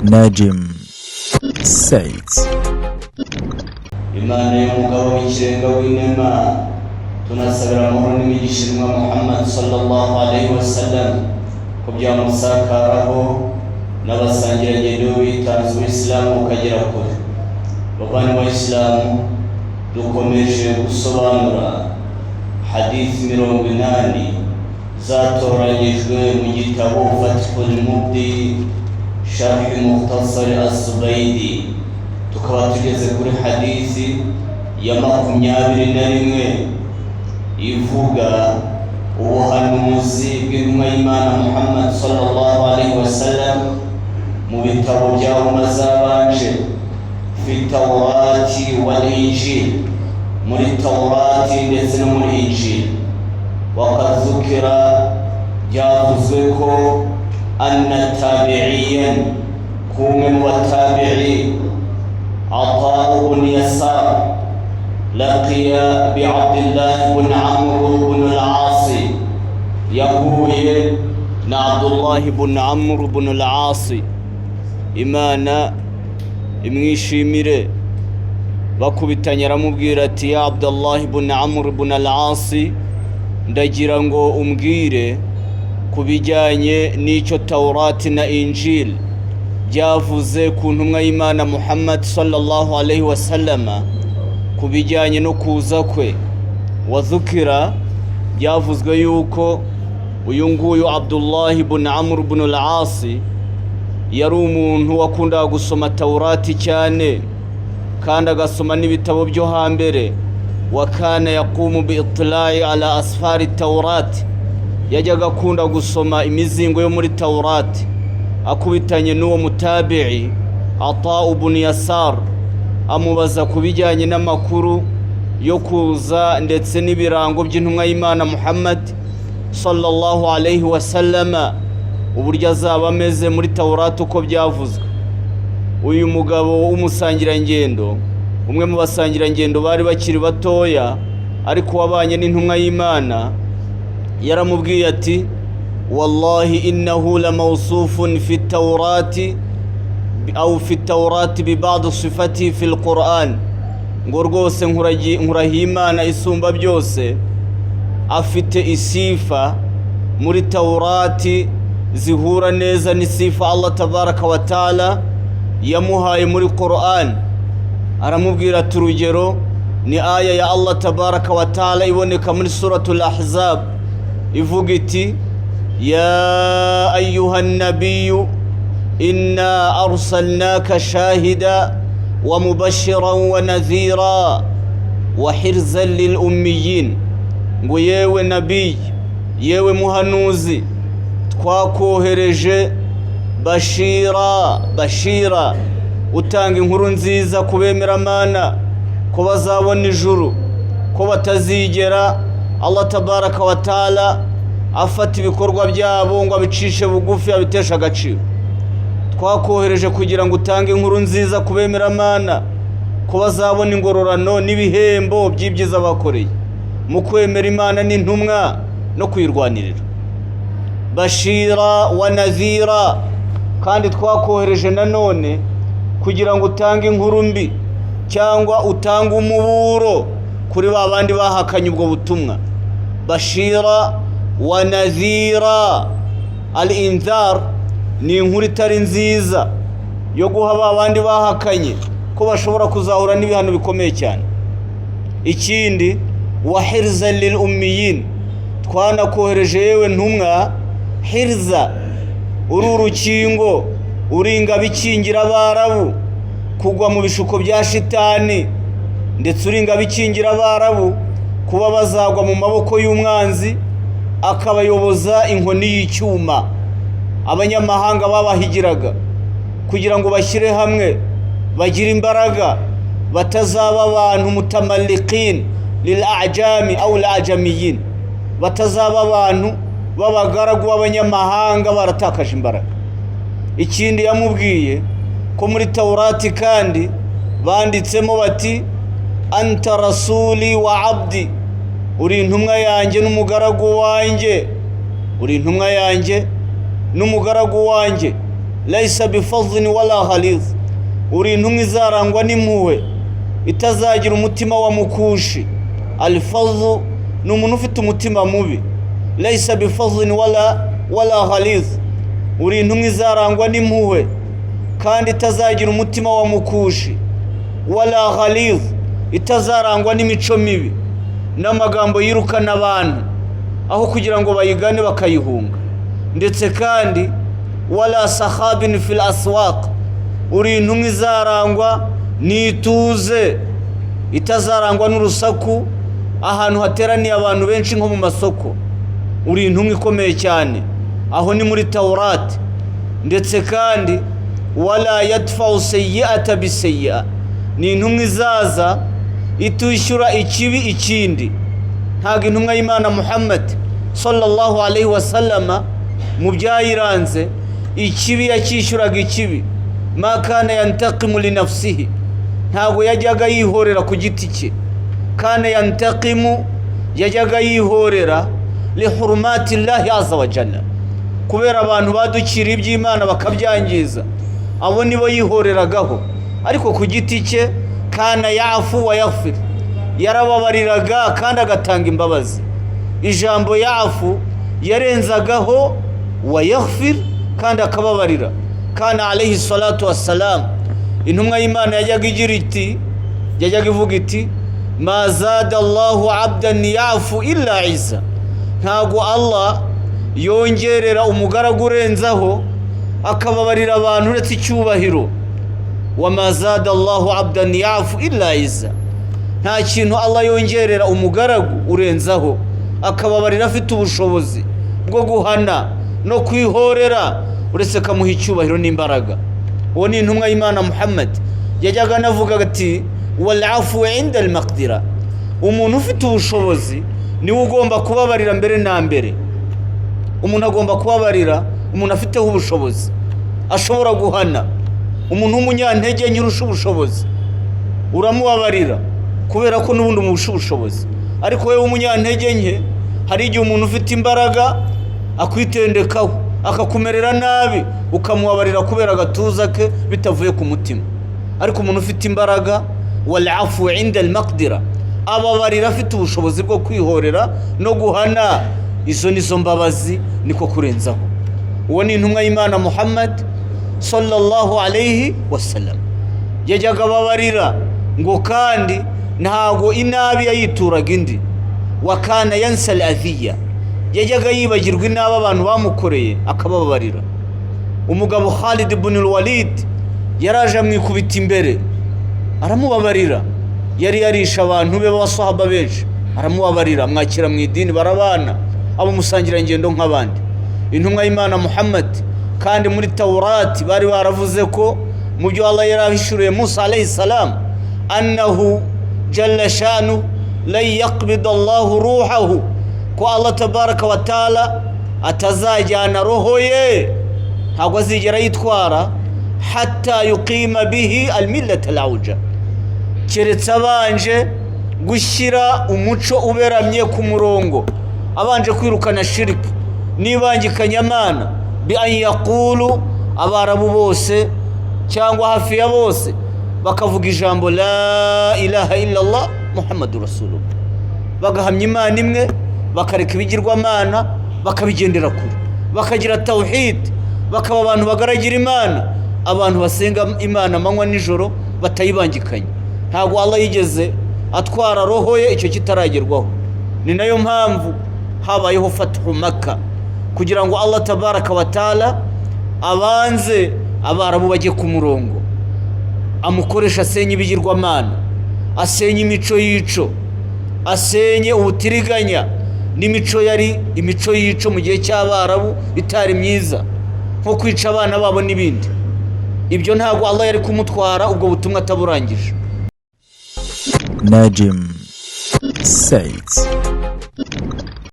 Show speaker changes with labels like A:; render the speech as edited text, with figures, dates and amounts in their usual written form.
A: Najim Said.
B: Imana y'umugabo w'ikirenga w'inema, tunasabira amahoro n'imigisha Muhammad sallallahu alaihi wasallam ko byamusakaraho n'abasangirangendo bitanze ubuislamu ukagera kure. Bavandimwe b'Islamu, dukomeje gusobanura hadithi 80 zatoranyijwe mu gitabo Fathul Mubdi Sharh Mukhtasar As-Subaydi. Tukaba tugeze kuri hadithi ya 21 ivuga ubuhanuzi bw'intumwa y'Imana Muhammad sallallahu alaihi wasallam mu bitabo byabo mazabanje fi Tawrati wal Injil, muri Tawrati ndetse no muri Injil. Waqad dhukira, byavuzwe ko anna tabi'iyan, kumwe mu batabi'i عطاء بن يسار لقي بعبد الله بن عمرو بن العاص، يهوي عبد الله بن عمرو بن العاص imana imwishimire. Bakubitanye aramubwira ati, ya Abdullah ibn Amr ibn al-As, ndagira ngo umbwire kubijyanye n'icyo Taurati na Injil byavuze ku ntumwa y'Imana Muhammad sallallahu alaihi wasallam kubijyanye no kuza kwe. Wazukira, byavuzwe yuko uyu nguyu Abdullah ibn Amr ibn al-As yari umuntu wakundaga gusoma Taurati cyane kandi agasoma n'ibitabo byo hambere. Wa kana yaqumu bi itla'i ala asfari Taurati, yajyaga akunda gusoma imizingo yo muri Taurati. Akubitanye n'uwo mutabi'i Ata ibn Yasar, amubaza kubijyanye n'amakuru yo kuza ndetse n'ibirango by'intumwa y'Imana Muhammad sallallahu alaihi wasallam, uburyo azaba ameze muri Taurati uko byavuzwe. Uyu mugabo w'umusangirangendo, umwe mu basangirangendo bari bakiri batoya ariko wabanye n'intumwa y'Imana, yaramubwiye ati, wallahi innahu la mawsufun fi Taurati au fi Taurati bi ba'd sifati fi al-Qur'an, ngo rwose nkurahiye Imana isumba byose, afite isifa muri Taurati zihura neza n'isifa Allah tabaraka wa taala yamuhaye muri Qur'an. Aramubwira ati, urugero ni aya ya Allah tabaraka wa taala iboneka muri suratul Ahzab ivuga iti, يا أيها النبي إنا أرسلناك شاهدا ومبشرا ونذيرا وحرزا للأميين. ngo yewe nabii, yewe muhanuzi, twakohereje bashira, utanga inkuru nziza kubemera Mana ko bazabona ijuru, ko batazigera Allah tabaraka wa taala afata ibikorwa byabo ngo abicishe bugufi abitesha agaciro. Twakohereje kugira ngo utange inkuru nziza kubemera Mana ko bazabona ingororano n'ibihembo by'ibyiza bakoreye mu kwemera Imana n'intumwa no kwirwanirira. Bashira wa nadhira, kandi twakohereje nanone kugira ngo utange inkuru mbi cyangwa utange umuburo kuri babandi bahakanye ubwo butumwa. Bashira wa nadhira, al-inzar ni inkuru itari nziza yo guha babandi bahakanye ko bashobora kuzahura n'ibihano bikomeye cyane. Ikindi, wa hirza lil ummiyin, twanakohereje yewe ntumwa hirza, urukingo uringa bikingira Abarabu kugwa mu bishuko bya shitani, ndetse uringa bikingira Abarabu kuba bazagwa mu maboko y'umwanzi akabayoboza inkoni y'icyuma abanyamahanga babahigiraga, kugira ngo bashyire hamwe bagire imbaraga, batazaba abantu mutamalliqin lil a'jami aw al ajamiyin, batazaba abantu babagaragu b'abanyamahanga baratakaje imbaraga. Ikindi yamubwiye ko muri Taurati kandi banditsemo bati, anta rasuli wa abdi, uri intumwa yanjye n'umugaragu wanjye, uri intumwa yanjye n'umugaragu wanjye. laysa bifadhin wala ghalidh, uri intumwa izarangwa n'impuhwe itazagira umutima wa mukushi. Al-fadhu ni umuntu ufite umutima mubi. Laysa bifadhin wala ghalidh, uri intumwa izarangwa n'impuhwe kandi itazagira umutima wa mukushi. Wala ghalidh, itazarangwa n'imico mibi n'amagambo yirukana abantu aho kugira ngo bayigane bakayihunga. Ndetse kandi wala sahabin fil aswaq, uri intumwa izarangwa n'ituze, itazarangwa n'urusaku ahantu hateraniye abantu benshi nko mu masoko. Uri intumwa ikomeye cyane, aho ni muri Tawrati. Ndetse kandi wala yadfa'u sayyi'ata bisayyi'a, ni intumwa izaza itushyura ikibi ikindi. Ntago intumwa y'Imana Muhammad sallallahu alaihi wasallama mu byayiranze ikibi yakishyuraga ikibi. Ma kana yantaqimu li nafsihi, ntago yajyaga yihorera ku giti cye. Kana yantaqimu, yajyaga yihorera li hurumati llahi azza wa jalla, kubera abantu badukira iby'Imana bakabyangiza, abo nibo yihoreragaho. Ariko ku giti cye kana yafu wa yaghfir, yarababariraga kandi agatanga imbabazi. Ijambo yafu yarenzagaho wa yaghfir kandi akababarira. Kana alayhi salatu wassalam, intumwa y'Imana yajyaga igira iti, yajyaga ivuga iti ma zada Allahu abdan yafu illa izza, ntago Allah yongerera umugaragu urenzaho akababarira abantu uretse icyubahiro. Wa ma zada Allahu abdan yafu illa izza, nta kintu Allah yongerera umugaragu urenzaho akababarira afite ubushobozi bwo guhana no kwihorera uretse kamuha icyubahiro n'imbaraga. Uwo ni intumwa y'Imana Muhammad yajyaga anavuga ati wal afu inda al maqdira, umuntu ufite ubushobozi niwe ugomba kubabarira mbere na mbere. Umuntu agomba kubabarira umuntu afiteho ubushobozi, ashobora guhana. Umuntu w'umunyantege nyirusha ubushobozi uramubabarira kubera ko n'ubundi umurusha ubushobozi. Ariko wewe umunyantege nke, hari igihe umuntu ufite imbaraga akwitendekaho akakumerera nabi, ukamubabarira kubera agatuza ke bitavuye ku mutima. Ariko umuntu ufite imbaraga, wal afu inda al maqdira, ababarira afite ubushobozi bwo kwihorera no guhana. Izo nizo mbabazi, niko kurenzaho. Uwo ni intumwa y'Imana Muhammad sallallahu alayhi wasallam, yajyaga ababarira ngo kandi ntago inabi yayituraga indi. Wa kana yansa al-adhiya, yajyaga yibagirwa inabi abantu bamukoreye akababarira. Umugabo Khalid ibn al-Walid yaraje amwikubita imbere aramubabarira. Yari yarisha abantu be b'abasahaba benshi, aramubabarira, mwakira mu idini, barabana abo musangira ngendo nk'abandi. Intumwa y'Imana Muhammad kandi muri Tawrati bari baravuze ko mu byo Allah yarahishuriye Musa alayhi salam, annahu jalla shanu la yaqbid Allahu ruhahu, ko Allah tabaraka wa taala atazajyana roho ye, ntabwo azigera yitwara hatta yuqima bihi al-millat al-awja, keretse abanje gushyira umuco uberamye ku murongo, abanje kwirukana shiriki n'ibangikanyamana. Bi an yaqulu, abarabu bose cyangwa hafi ya bose bakavuga ijambo la ilaha illallah Muhammadur Rasulullah, bagahamya Imana imwe, bakareka ibigirwamana bakabigendera kure, bakagira tawhid, bakaba abantu bagaragira Imana, abantu basenga Imana amanywa nijoro batayibangikanye. Ntabwo Allah yigeze atwara roho ye icyo kitaragerwaho. Ni nayo mpamvu habayeho fathu Makkah, kugira ngo Allah tabaraka wa taala abanze abarabu bajye ku murongo, amukoresha asenye ibigirwamana, asenye imico yico, asenye ubutiriganya n'imico yari imico yico mu gihe cy'abarabu itari myiza, nko kwica abana babo n'ibindi. Ibyo ntabwo Allah yari kumutwara ubwo butumwa ataburangije.
A: Najim Said.